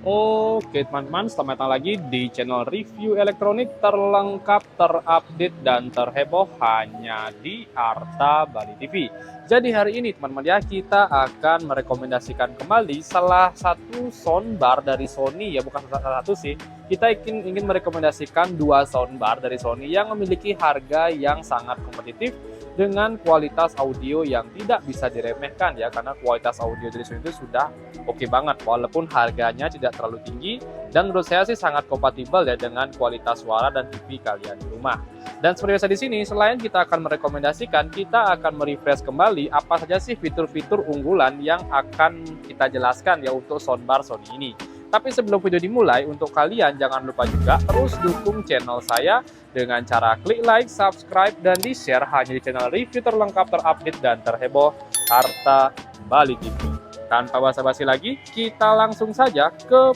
Oke teman-teman, selamat datang lagi di channel review elektronik terlengkap, terupdate, dan terheboh hanya di Arta Bali TV. Jadi hari ini teman-teman ya, kita akan merekomendasikan kembali salah satu soundbar dari Sony ya, bukan salah satu sih. Kita ingin merekomendasikan dua soundbar dari Sony yang memiliki harga yang sangat kompetitif dengan kualitas audio yang tidak bisa diremehkan ya, karena kualitas audio dari Sony itu sudah oke banget walaupun harganya tidak terlalu tinggi, dan menurut saya sih sangat kompatibel ya dengan kualitas suara dan TV kalian di rumah. Dan seperti biasa di sini, selain kita akan merekomendasikan, kita akan merefresh kembali apa saja sih fitur-fitur unggulan yang akan kita jelaskan ya untuk soundbar Sony ini. Tapi sebelum video dimulai, untuk kalian jangan lupa juga terus dukung channel saya dengan cara klik like, subscribe, dan di-share hanya di channel review terlengkap, terupdate, dan terheboh Arta Bali TV. Tanpa basa-basi lagi, kita langsung saja ke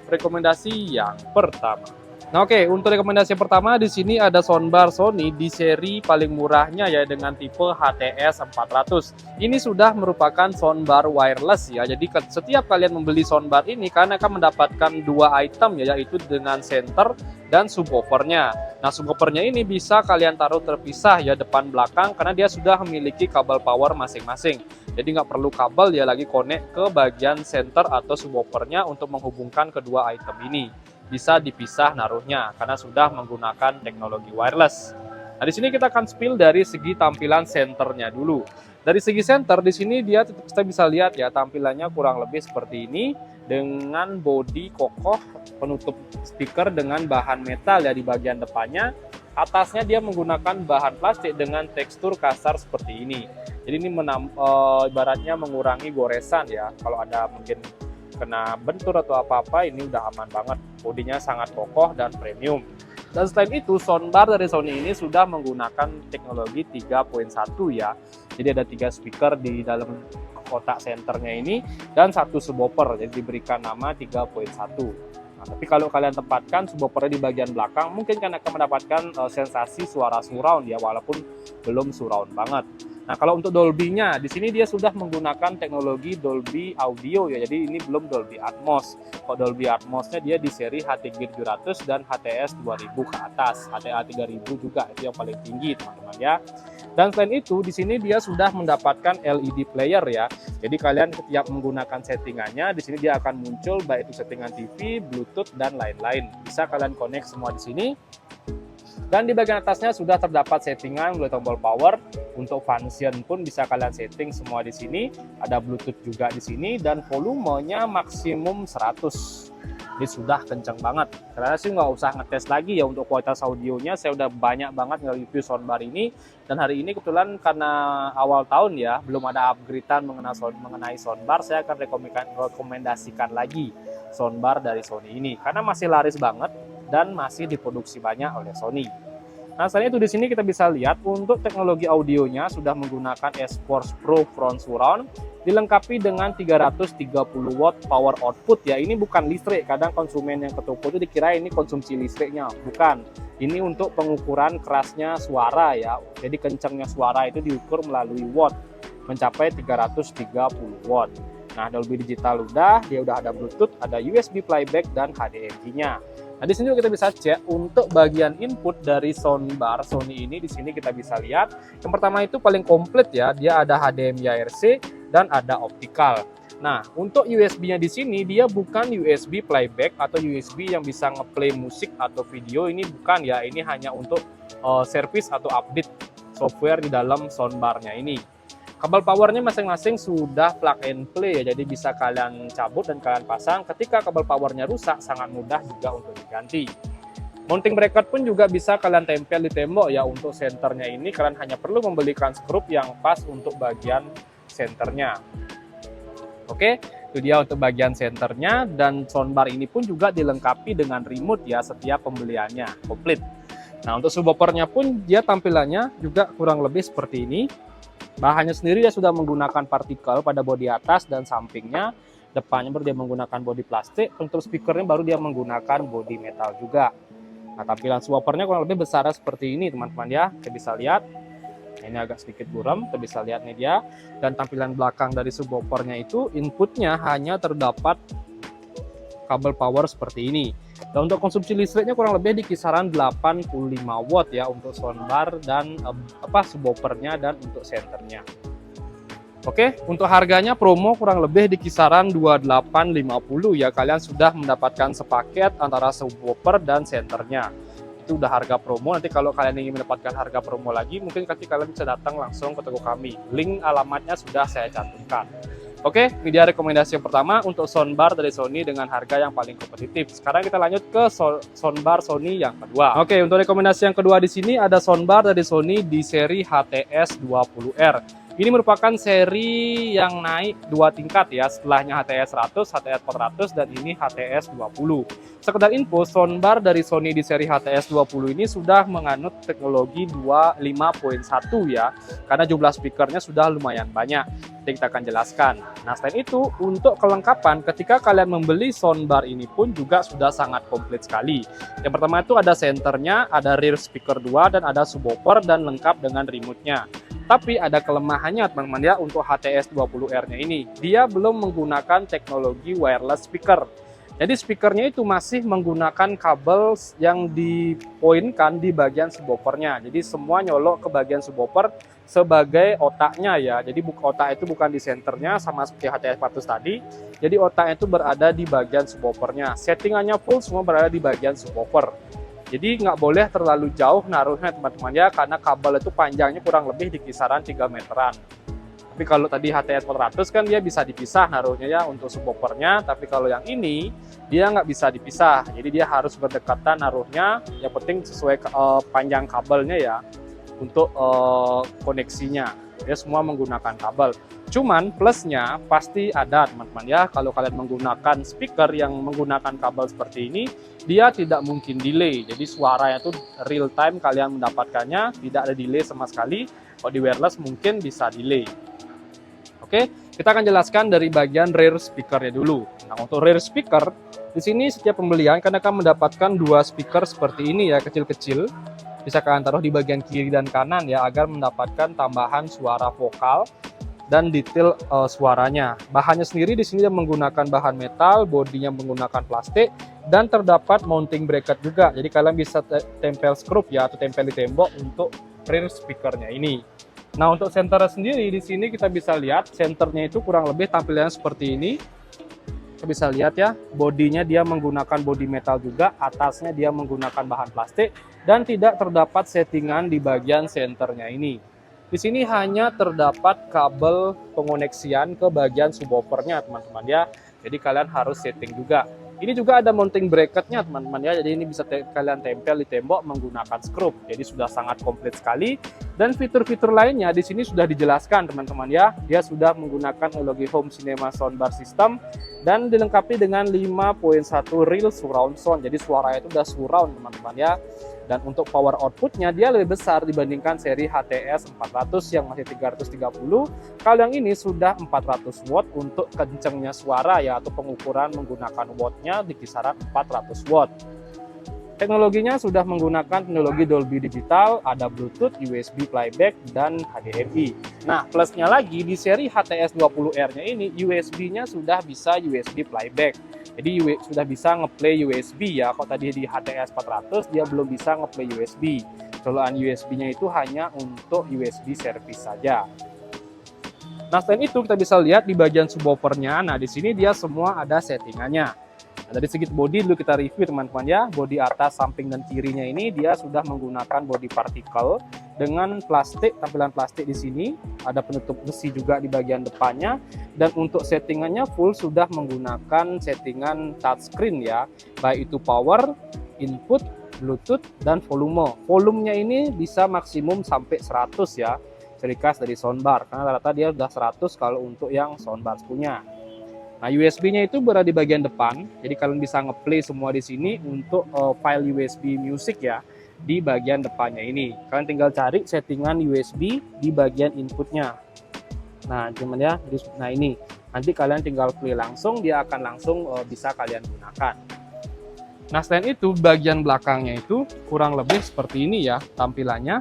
rekomendasi yang pertama. Nah, oke, untuk rekomendasi pertama di sini ada soundbar Sony di seri paling murahnya ya, dengan tipe HTS 400. Ini sudah merupakan soundbar wireless ya. Jadi setiap kalian membeli soundbar ini, kalian akan mendapatkan dua item ya, yaitu dengan center dan subwoofernya. Nah, subwoofernya ini bisa kalian taruh terpisah ya, depan belakang, karena dia sudah memiliki kabel power masing-masing. Jadi nggak perlu kabel ya lagi connect ke bagian center atau subwoofernya untuk menghubungkan kedua item ini. Bisa dipisah naruhnya karena sudah menggunakan teknologi wireless. Nah, di sini kita akan spill dari segi tampilan senternya dulu. Dari segi center di sini kita bisa lihat ya, tampilannya kurang lebih seperti ini dengan bodi kokoh penutup speaker dengan bahan metal ya di bagian depannya. Atasnya dia menggunakan bahan plastik dengan tekstur kasar seperti ini. Jadi ini ibaratnya mengurangi goresan ya. Kalau ada mungkin kena bentur atau apa-apa, ini udah aman banget. Bodinya sangat kokoh dan premium. Dan selain itu, soundbar dari Sony ini sudah menggunakan teknologi 3.1 ya. Jadi ada 3 speaker di dalam kotak senternya ini dan 1 subwoofer. Jadi diberikan nama 3.1. Nah, tapi kalau kalian tempatkan subwoofernya di bagian belakang, mungkin kalian akan mendapatkan sensasi suara surround ya, walaupun belum surround banget. Nah, kalau untuk Dolby-nya, di sini dia sudah menggunakan teknologi Dolby Audio ya. Jadi ini belum Dolby Atmos. Kalau Dolby Atmos-nya dia di seri HTG 700 dan HTS 2000 ke atas. HTA 3000 juga itu yang paling tinggi, teman-teman ya. Dan selain itu, di sini dia sudah mendapatkan LED player ya. Jadi kalian setiap menggunakan settingannya, di sini dia akan muncul baik itu settingan TV, Bluetooth, dan lain-lain. Bisa kalian connect semua di sini. Dan di bagian atasnya sudah terdapat settingan mulai tombol power, untuk function pun bisa kalian setting semua di sini. Ada Bluetooth juga di sini dan volumenya maksimum 100. Ini sudah kencang banget. Karena sih nggak usah ngetes lagi ya untuk kualitas audionya. Saya udah banyak banget nge-review soundbar ini, dan hari ini kebetulan karena awal tahun ya, belum ada upgradean mengenai soundbar. Saya akan rekomendasikan lagi soundbar dari Sony ini karena masih laris banget dan masih diproduksi banyak oleh Sony. Nah, selain itu di sini kita bisa lihat untuk teknologi audionya sudah menggunakan S-Force Pro Front Surround, dilengkapi dengan 330 watt power output ya. Ini bukan listrik. Kadang konsumen yang ke toko itu dikira ini konsumsi listriknya, bukan. Ini untuk pengukuran kerasnya suara ya. Jadi kencangnya suara itu diukur melalui watt, mencapai 330 watt. Nah, Dolby Digital dia udah ada Bluetooth, ada USB playback, dan HDMI-nya. Nah, di sini kita bisa cek untuk bagian input dari soundbar Sony ini. Di sini kita bisa lihat, yang pertama itu paling komplit ya, dia ada HDMI ARC dan ada optical. Nah, untuk USB-nya di sini dia bukan USB playback atau USB yang bisa ngeplay musik atau video, ini bukan ya. Ini hanya untuk service atau update software di dalam soundbarnya ini. Kabel powernya masing-masing sudah plug and play ya, jadi bisa kalian cabut dan kalian pasang. Ketika kabel powernya rusak, sangat mudah juga untuk diganti. Mounting bracket pun juga bisa kalian tempel di tembok ya. Untuk senternya ini kalian hanya perlu membelikan skrup yang pas untuk bagian senternya. Oke, itu dia untuk bagian senternya, dan soundbar ini pun juga dilengkapi dengan remote ya setiap pembeliannya, komplit. Nah, untuk subwoofernya pun dia tampilannya juga kurang lebih seperti ini. Bahannya sendiri dia sudah menggunakan partikel pada bodi atas dan sampingnya. Depannya baru dia menggunakan bodi plastik. Untuk speakernya baru dia menggunakan bodi metal juga. Nah, tampilan subwoofernya kurang lebih besar seperti ini, teman-teman ya. Kita bisa lihat. Ini agak sedikit buram, kita bisa lihat nih dia. Dan tampilan belakang dari subwoofernya itu inputnya hanya terdapat kabel power seperti ini. Dan untuk konsumsi listriknya kurang lebih di kisaran 85 watt ya untuk soundbar dan subwoofernya dan untuk senternya. Oke, untuk harganya promo kurang lebih di kisaran 2850 ya. Kalian sudah mendapatkan sepaket antara subwoofer dan senternya. Itu udah harga promo. Nanti kalau kalian ingin mendapatkan harga promo lagi, mungkin nanti kalian bisa datang langsung ke toko kami. Link alamatnya sudah saya cantumkan. Oke, ini dia rekomendasi yang pertama untuk soundbar dari Sony dengan harga yang paling kompetitif. Sekarang kita lanjut ke soundbar Sony yang kedua. Oke, untuk rekomendasi yang kedua di sini ada soundbar dari Sony di seri HTS 20R. Ini merupakan seri yang naik 2 tingkat ya, setelahnya HTS 100, HTS 400, dan ini HTS 20. Sekedar info, soundbar dari Sony di seri HTS 20 ini sudah menganut teknologi 5.1 ya, karena jumlah speakernya sudah lumayan banyak. Nanti kita akan jelaskan. Nah, selain itu, untuk kelengkapan, ketika kalian membeli soundbar ini pun juga sudah sangat komplit sekali. Yang pertama itu ada senternya, ada rear speaker 2, dan ada subwoofer, dan lengkap dengan remote-nya. Tapi ada kelemahannya teman-teman ya untuk HTS 20R-nya ini. Dia belum menggunakan teknologi wireless speaker. Jadi speakernya itu masih menggunakan kabel yang dipoinkan di bagian subwoofernya. Jadi semua nyolok ke bagian subwoofer sebagai otaknya ya. Jadi otak itu bukan di senternya sama seperti HTS 400 tadi. Jadi otaknya itu berada di bagian subwoofernya. Settingannya full semua berada di bagian subwoofer. Jadi nggak boleh terlalu jauh naruhnya teman-teman ya, karena kabel itu panjangnya kurang lebih di kisaran 3 meteran. Tapi kalau tadi HTS 400 kan dia bisa dipisah naruhnya ya untuk subwoofernya, tapi kalau yang ini dia nggak bisa dipisah. Jadi dia harus berdekatan naruhnya, yang penting sesuai panjang kabelnya ya untuk koneksinya. Dia semua menggunakan kabel. Cuman plusnya pasti ada teman-teman ya, kalau kalian menggunakan speaker yang menggunakan kabel seperti ini, dia tidak mungkin delay. Jadi suaranya itu real time kalian mendapatkannya, tidak ada delay sama sekali. Kalau di wireless mungkin bisa delay. Oke, kita akan jelaskan dari bagian rear speakernya dulu. Nah, untuk rear speaker, di sini setiap pembelian kalian akan mendapatkan 2 speaker seperti ini ya, kecil-kecil. Bisa kalian taruh di bagian kiri dan kanan ya, agar mendapatkan tambahan suara vokal dan detail suaranya. Bahannya sendiri di sini menggunakan bahan metal, bodinya menggunakan plastik, dan terdapat mounting bracket juga. Jadi kalian bisa tempel skrup ya, atau tempel di tembok untuk rear speakernya ini. Nah, untuk senternya sendiri di sini kita bisa lihat senternya itu kurang lebih tampilannya seperti ini. Kita bisa lihat ya, bodinya dia menggunakan bodi metal juga, atasnya dia menggunakan bahan plastik, dan tidak terdapat settingan di bagian senternya ini. Di sini hanya terdapat kabel pengoneksian ke bagian subwoofernya teman-teman ya. Jadi kalian harus setting juga. Ini juga ada mounting bracketnya teman-teman ya. Jadi ini bisa kalian tempel di tembok menggunakan skrup. Jadi sudah sangat komplit sekali. Dan fitur-fitur lainnya di sini sudah dijelaskan teman-teman ya. Dia sudah menggunakan teknologi home cinema soundbar system dan dilengkapi dengan 5.1 real surround sound. Jadi suaranya itu udah surround teman-teman ya. Dan untuk power outputnya dia lebih besar dibandingkan seri HTS 400 yang masih 330. Kalau yang ini sudah 400 watt untuk kencengnya suara ya, atau pengukuran menggunakan wattnya di kisaran 400 watt. Teknologinya sudah menggunakan teknologi Dolby Digital, ada Bluetooth, USB playback, dan HDMI. Nah, plusnya lagi di seri HTS 20R-nya ini USB-nya sudah bisa USB playback. Jadi sudah bisa ngeplay USB ya. Kalau tadi di HTS 400 dia belum bisa ngeplay USB. Colokan USB-nya itu hanya untuk USB service saja. Nah, selain itu kita bisa lihat di bagian subwoofernya. Nah, di sini dia semua ada settingannya. Nah, dari segi bodi dulu kita review teman-teman ya. Bodi atas, samping, dan kirinya ini dia sudah menggunakan bodi partikel dengan plastik, tampilan plastik di sini. Ada penutup besi juga di bagian depannya. Dan untuk settingannya full sudah menggunakan settingan touchscreen ya. Baik itu power, input, Bluetooth, dan volume. Volumenya ini bisa maksimum sampai 100 ya. Ciri khas dari soundbar. Karena rata-rata dia sudah 100 kalau untuk yang soundbar punya. Nah, USB-nya itu berada di bagian depan, jadi kalian bisa ngeplay semua di sini untuk file USB music ya di bagian depannya ini. Kalian tinggal cari settingan USB di bagian inputnya. Nah, cuman ya, nah ini nanti kalian tinggal play langsung, dia akan langsung bisa kalian gunakan. Nah, selain itu bagian belakangnya itu kurang lebih seperti ini ya tampilannya.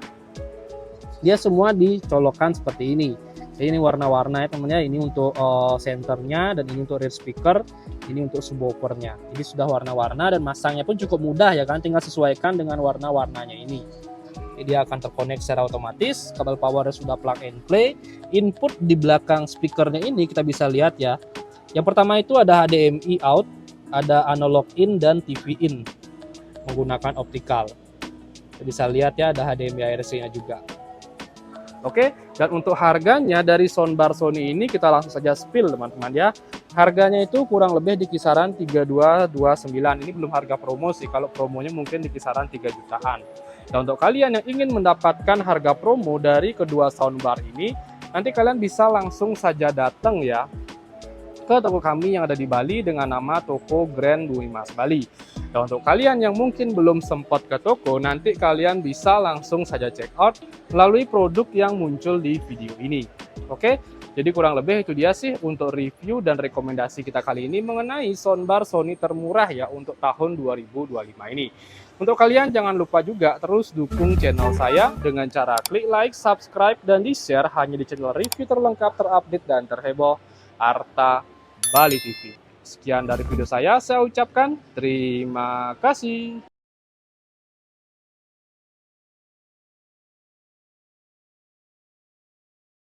Dia semua dicolokkan seperti ini. Ini warna-warna ya temennya, ini untuk senternya, dan ini untuk rear speaker, ini untuk subwoofernya. Ini sudah warna-warna dan masangnya pun cukup mudah ya kan, tinggal sesuaikan dengan warna-warnanya ini. Jadi dia akan terkonek secara otomatis, kabel powernya sudah plug and play. Input di belakang speakernya ini kita bisa lihat ya. Yang pertama itu ada HDMI out, ada analog in dan TV in menggunakan optical. Kita bisa lihat ya, ada HDMI RC-nya juga. Oke, dan untuk harganya dari soundbar Sony ini kita langsung saja spill teman-teman ya. Harganya itu kurang lebih di kisaran 3229. Ini belum harga promo sih. Kalau promonya mungkin di kisaran 3 jutaan. Dan untuk kalian yang ingin mendapatkan harga promo dari kedua soundbar ini, nanti kalian bisa langsung saja datang ya ke toko kami yang ada di Bali dengan nama Toko Grand Bumi Mas Bali. Dan untuk kalian yang mungkin belum sempat ke toko, nanti kalian bisa langsung saja check out melalui produk yang muncul di video ini. Oke, jadi kurang lebih itu dia sih untuk review dan rekomendasi kita kali ini mengenai soundbar Sony termurah ya untuk tahun 2025 ini. Untuk kalian jangan lupa juga terus dukung channel saya dengan cara klik like, subscribe, dan di-share hanya di channel review terlengkap, terupdate, dan terheboh Arta Bali TV. Sekian dari video saya ucapkan terima kasih.